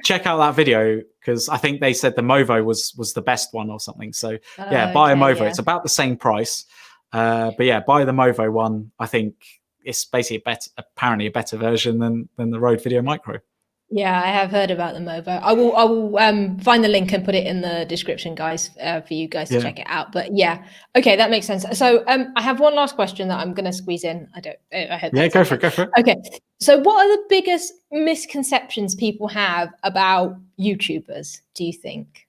check out that video, because I think they said the Movo was the best one or something. So yeah, buy a Movo. Yeah. It's about the same price, but yeah, buy the Movo one. I think it's basically apparently a better version than the Rode Video Micro. Yeah, I have heard about the Movo. I will find the link and put it in the description, guys, for you guys to check it out. But yeah, okay, that makes sense. So I have one last question that I'm going to squeeze in. I hope. Yeah, go for it. Okay, so what are the biggest misconceptions people have about YouTubers, do you think?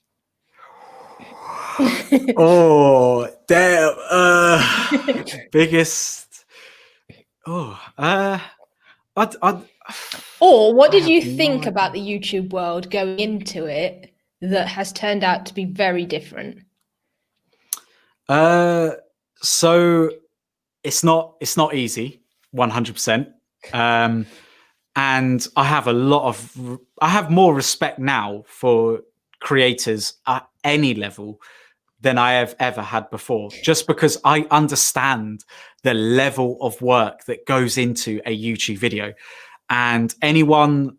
Oh, damn. Biggest. Oh, Or what did you think about the YouTube world going into it that has turned out to be very different? So it's not easy, 100%. And I have more respect now for creators at any level than I have ever had before, just because I understand the level of work that goes into a YouTube video. And anyone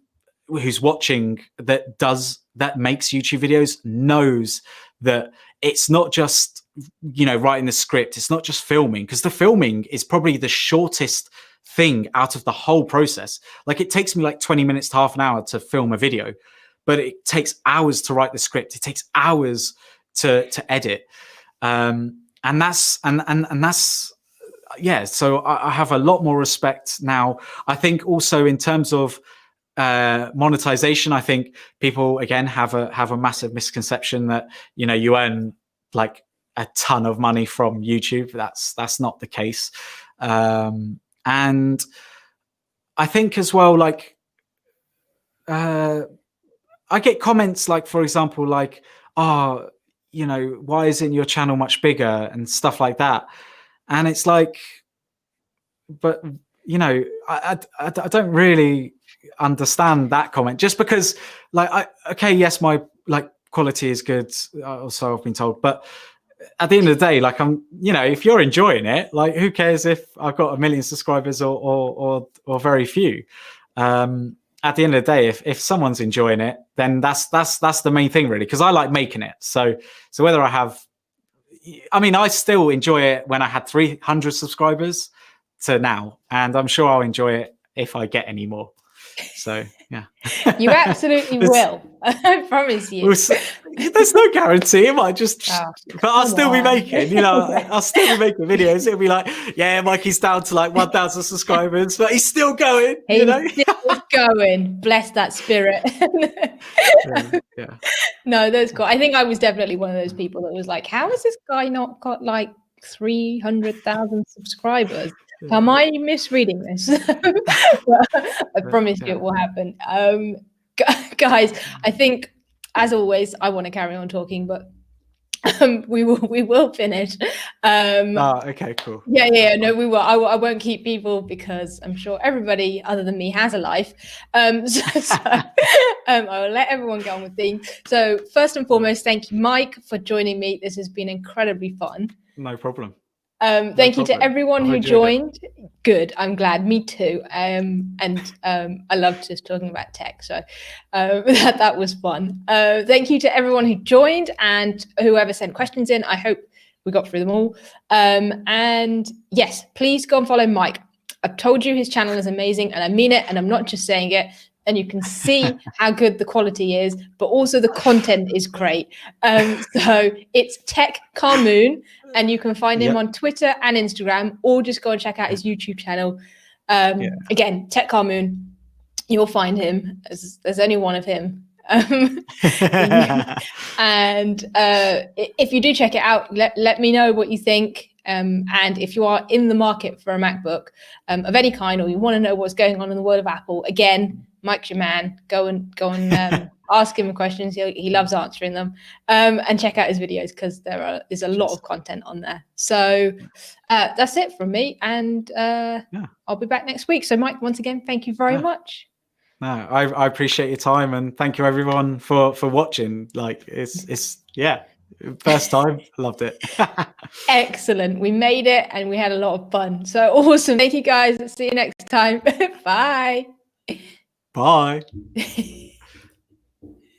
who's watching that makes YouTube videos knows that it's not just, writing the script. It's not just filming, because the filming is probably the shortest thing out of the whole process. Like, it takes me like 20 minutes to half an hour to film a video, but it takes hours to write the script. It takes hours to edit. And that's yeah, so I have a lot more respect now. I think also in terms of monetization, I think people again have a massive misconception that you earn like a ton of money from YouTube. That's not the case. And I think as well, like I get comments like, for example, like, oh, why isn't your channel much bigger and stuff like that. And it's like, but I don't really understand that comment, just because like yes, my like quality is good, or so I've been told, but at the end of the day, like, I'm if you're enjoying it, like, who cares if I've got 1 million subscribers or very few. at the end of the day, if someone's enjoying it, then that's the main thing, really, because I like making it. So whether I still enjoy it when I had 300 subscribers to now, and I'm sure I'll enjoy it if I get any more. So yeah, you absolutely will. I promise you. There's no guarantee. It might just, but I'll still be making, I'll still be making videos. It'll be like, yeah, Mikey's down to like 1,000 subscribers, but he's still going. He's still going. Bless that spirit. Yeah. No, that's cool. I think I was definitely one of those people that was like, how has this guy not got like 300,000 subscribers? Am I misreading this? I promise you it will happen. Guys, I think, as always, I want to carry on talking, but we will finish. Okay, cool. Yeah, no, we will. I won't keep people because I'm sure everybody other than me has a life. I will let everyone go on with things. So first and foremost, thank you, Mike, for joining me. This has been incredibly fun. No problem. Thank you to everyone who joined. Good, I'm glad. Me too. I love just talking about tech, so that was fun. Thank you to everyone who joined and whoever sent questions in. I hope we got through them all. And yes, please go and follow Mike. I've told you his channel is amazing, and I mean it, and I'm not just saying it. And you can see how good the quality is, but also the content is great. So it's Tech Khamun, and you can find him on Twitter and Instagram, or just go and check out his YouTube channel. Again, Tech Khamun, you'll find him. There's only one of him. And if you do check it out, let me know what you think. And if you are in the market for a MacBook of any kind, or you want to know what's going on in the world of Apple, again, Mike's your man. Go and ask him questions. He loves answering them. And check out his videos because there's a lot of content on there. So that's it from me, and I'll be back next week. So Mike, once again, thank you very much. No, I appreciate your time, and thank you everyone for watching. Like it's first time, loved it. Excellent. We made it and we had a lot of fun. So awesome. Thank you guys. See you next time. Bye. Bye.